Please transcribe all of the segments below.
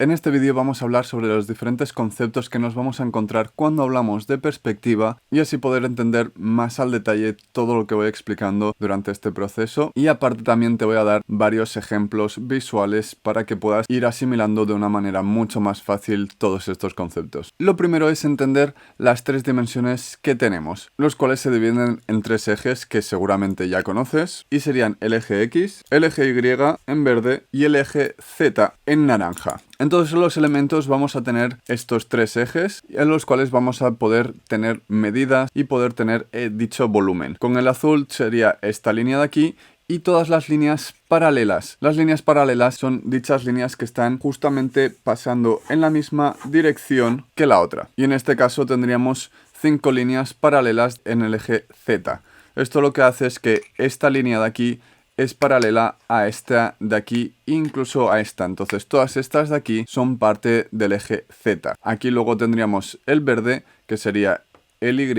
En este vídeo vamos a hablar sobre los diferentes conceptos que nos vamos a encontrar cuando hablamos de perspectiva y así poder entender más al detalle todo lo que voy explicando durante este proceso, y aparte también te voy a dar varios ejemplos visuales para que puedas ir asimilando de una manera mucho más fácil todos estos conceptos. Lo primero es entender las tres dimensiones que tenemos, los cuales se dividen en tres ejes que seguramente ya conoces y serían el eje X, el eje Y en verde y el eje Z en naranja. En todos los elementos vamos a tener estos tres ejes en los cuales vamos a poder tener medidas y poder tener dicho volumen. Con el azul sería esta línea de aquí y todas las líneas paralelas. Las líneas paralelas son dichas líneas que están justamente pasando en la misma dirección que la otra. Y en este caso tendríamos 5 líneas paralelas en el eje Z. Esto lo que hace es que esta línea de aquí es paralela a esta de aquí, incluso a esta. Entonces todas estas de aquí son parte del eje Z. Aquí luego tendríamos el verde, que sería el Y,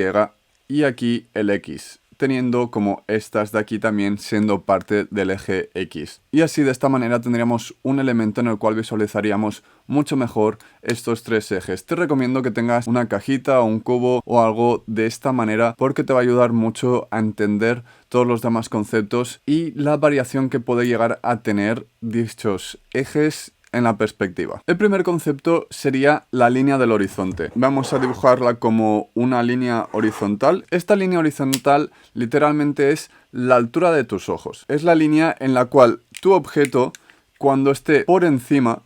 y aquí el X, teniendo como estas de aquí también siendo parte del eje X. Y así de esta manera tendríamos un elemento en el cual visualizaríamos mucho mejor estos tres ejes. Te recomiendo que tengas una cajita o un cubo o algo de esta manera porque te va a ayudar mucho a entender todos los demás conceptos y la variación que puede llegar a tener dichos ejes en la perspectiva. El primer concepto sería la línea del horizonte. Vamos a dibujarla como una línea horizontal. Esta línea horizontal literalmente es la altura de tus ojos. Es la línea en la cual tu objeto, cuando esté por encima,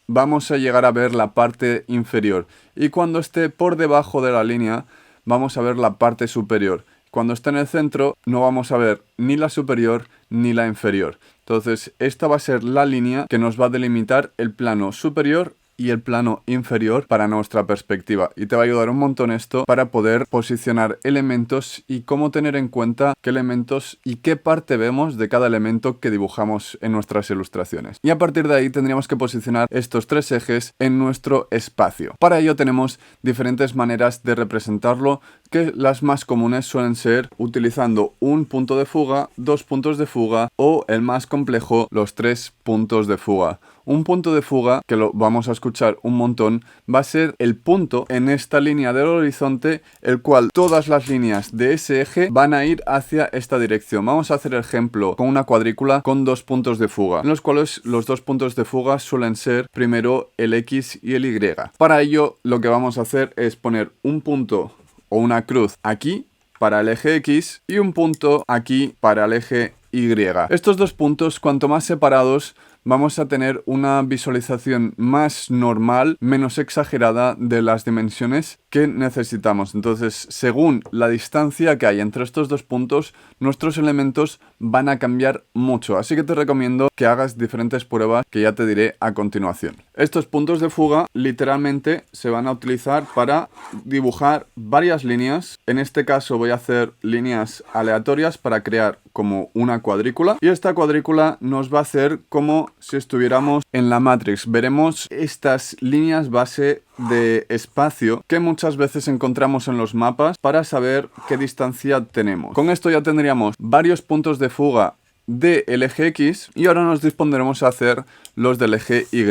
vamos a llegar a ver la parte inferior. Y cuando esté por debajo de la línea, vamos a ver la parte superior. Cuando esté en el centro, no vamos a ver ni la superior ni la inferior. Entonces, esta va a ser la línea que nos va a delimitar el plano superior y el plano inferior para nuestra perspectiva. Y te va a ayudar un montón esto para poder posicionar elementos y cómo tener en cuenta qué elementos y qué parte vemos de cada elemento que dibujamos en nuestras ilustraciones. Y a partir de ahí tendríamos que posicionar estos tres ejes en nuestro espacio. Para ello tenemos diferentes maneras de representarlo, que las más comunes suelen ser utilizando un punto de fuga, dos puntos de fuga o el más complejo, los tres puntos de fuga. Un punto de fuga, que lo vamos a escuchar un montón, va a ser el punto en esta línea del horizonte, el cual todas las líneas de ese eje van a ir hacia esta dirección. Vamos a hacer el ejemplo con una cuadrícula con dos puntos de fuga, en los cuales los dos puntos de fuga suelen ser primero el X y el Y. Para ello, lo que vamos a hacer es poner un punto o una cruz aquí para el eje X y un punto aquí para el eje Y. Estos dos puntos, cuanto más separados, vamos a tener una visualización más normal, menos exagerada de las dimensiones que necesitamos. Entonces, según la distancia que hay entre estos dos puntos, nuestros elementos van a cambiar mucho. Así que te recomiendo que hagas diferentes pruebas que ya te diré a continuación. Estos puntos de fuga literalmente se van a utilizar para dibujar varias líneas. En este caso voy a hacer líneas aleatorias para crear como una cuadrícula, y esta cuadrícula nos va a hacer como si estuviéramos en la Matrix. Veremos estas líneas base de espacio que muchas veces encontramos en los mapas para saber qué distancia tenemos. Con esto ya tendríamos varios puntos de fuga del eje X y ahora nos dispondremos a hacer los del eje Y.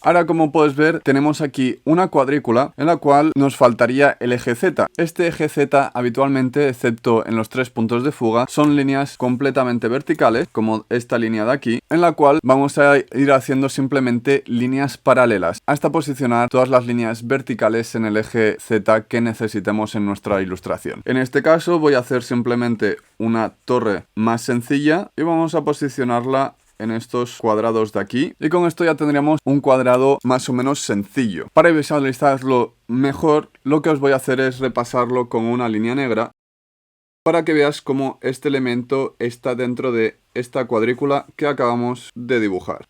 Ahora, como puedes ver, tenemos aquí una cuadrícula en la cual nos faltaría el eje Z. Este eje Z habitualmente, excepto en los tres puntos de fuga, son líneas completamente verticales, como esta línea de aquí, en la cual vamos a ir haciendo simplemente líneas paralelas hasta posicionar todas las líneas verticales en el eje Z que necesitemos en nuestra ilustración. En este caso voy a hacer simplemente una torre más sencilla y vamos a posicionarla en estos cuadrados de aquí, y con esto ya tendríamos un cuadrado más o menos sencillo. Para visualizarlo mejor, lo que os voy a hacer es repasarlo con una línea negra para que veas cómo este elemento está dentro de esta cuadrícula que acabamos de dibujar.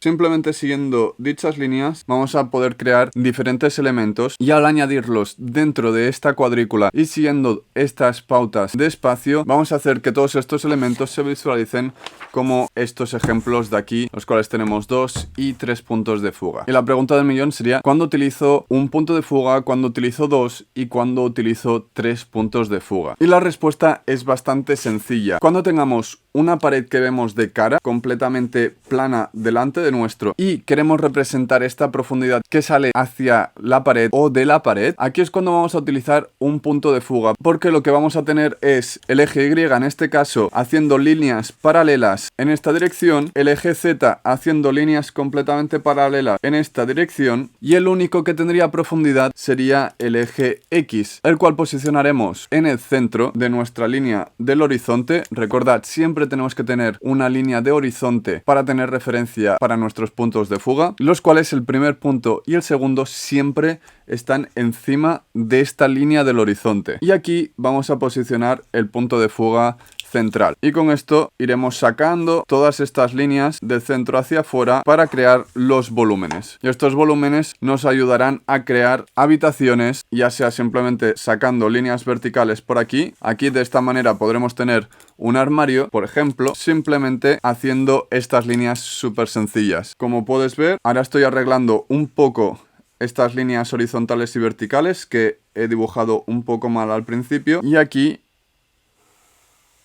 Simplemente siguiendo dichas líneas vamos a poder crear diferentes elementos y al añadirlos dentro de esta cuadrícula y siguiendo estas pautas de espacio vamos a hacer que todos estos elementos se visualicen como estos ejemplos de aquí, los cuales tenemos 2 y 3 puntos de fuga. Y la pregunta del millón sería ¿cuándo utilizo un punto de fuga, cuándo utilizo 2 y cuándo utilizo 3 puntos de fuga? Y la respuesta es bastante sencilla. Cuando tengamos una pared que vemos de cara, completamente plana delante de nuestro y queremos representar esta profundidad que sale hacia la pared o de la pared, aquí es cuando vamos a utilizar un punto de fuga, porque lo que vamos a tener es el eje Y en este caso haciendo líneas paralelas en esta dirección, el eje Z haciendo líneas completamente paralelas en esta dirección y el único que tendría profundidad sería el eje X, el cual posicionaremos en el centro de nuestra línea del horizonte. Recordad, siempre tenemos que tener una línea de horizonte para tener referencia para nuestros puntos de fuga, los cuales el primer punto y el segundo siempre están encima de esta línea del horizonte. Y aquí vamos a posicionar el punto de fuga central. Y con esto iremos sacando todas estas líneas del centro hacia afuera para crear los volúmenes. Y estos volúmenes nos ayudarán a crear habitaciones, ya sea simplemente sacando líneas verticales por aquí. Aquí de esta manera podremos tener un armario, por ejemplo, simplemente haciendo estas líneas súper sencillas. Como puedes ver, ahora estoy arreglando un poco estas líneas horizontales y verticales que he dibujado un poco mal al principio. Y aquí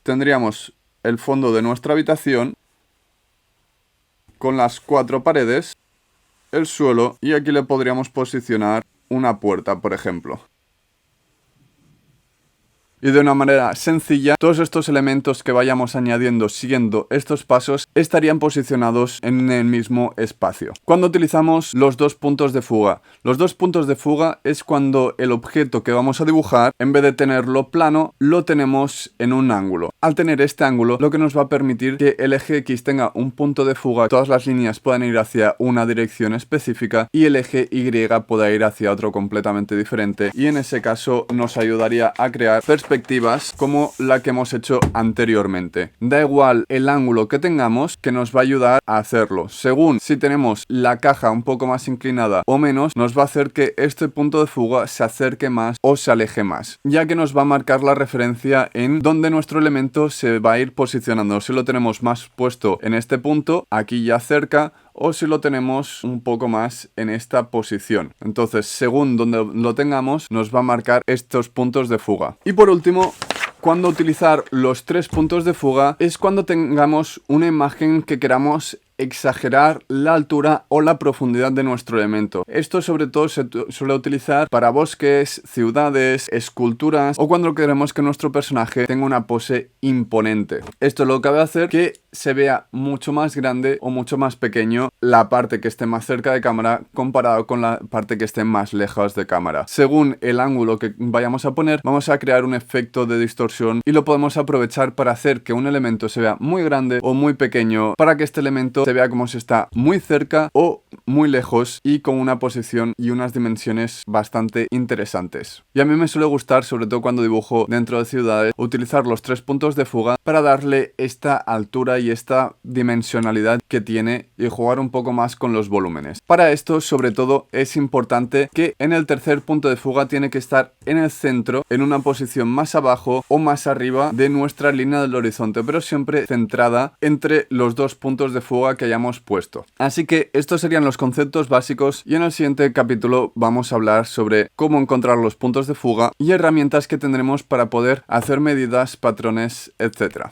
tendríamos el fondo de nuestra habitación con las 4 paredes, el suelo y aquí le podríamos posicionar una puerta, por ejemplo. Y de una manera sencilla, todos estos elementos que vayamos añadiendo siguiendo estos pasos estarían posicionados en el mismo espacio. Cuando utilizamos los 2 puntos de fuga. Los 2 puntos de fuga es cuando el objeto que vamos a dibujar, en vez de tenerlo plano, lo tenemos en un ángulo. Al tener este ángulo, lo que nos va a permitir que el eje X tenga un punto de fuga, todas las líneas puedan ir hacia una dirección específica y el eje Y pueda ir hacia otro completamente diferente. Y en ese caso nos ayudaría a crear perspectivas como la que hemos hecho anteriormente. Da igual el ángulo que tengamos, que nos va a ayudar a hacerlo. Según si tenemos la caja un poco más inclinada o menos, nos va a hacer que este punto de fuga se acerque más o se aleje más, ya que nos va a marcar la referencia en dónde nuestro elemento se va a ir posicionando. Si lo tenemos más puesto en este punto, aquí ya cerca, o si lo tenemos un poco más en esta posición. Entonces, según donde lo tengamos, nos va a marcar estos puntos de fuga. Y por último, cuando utilizar los 3 puntos de fuga es cuando tengamos una imagen que queramos exagerar la altura o la profundidad de nuestro elemento. Esto sobre todo se suele utilizar para bosques, ciudades, esculturas o cuando queremos que nuestro personaje tenga una pose imponente. Esto lo que va a hacer que se vea mucho más grande o mucho más pequeño la parte que esté más cerca de cámara comparado con la parte que esté más lejos de cámara. Según el ángulo que vayamos a poner, vamos a crear un efecto de distorsión y lo podemos aprovechar para hacer que un elemento se vea muy grande o muy pequeño para que este elemento se vea como si está muy cerca o muy lejos y con una posición y unas dimensiones bastante interesantes. Y a mí me suele gustar, sobre todo cuando dibujo dentro de ciudades, utilizar los 3 puntos de fuga para darle esta altura y esta dimensionalidad que tiene y jugar un poco más con los volúmenes. Para esto, sobre todo, es importante que en el tercer punto de fuga tiene que estar en el centro, en una posición más abajo o más arriba de nuestra línea del horizonte, pero siempre centrada entre los 2 puntos de fuga que hayamos puesto. Así que estos serían los conceptos básicos y en el siguiente capítulo vamos a hablar sobre cómo encontrar los puntos de fuga y herramientas que tendremos para poder hacer medidas, patrones, etc.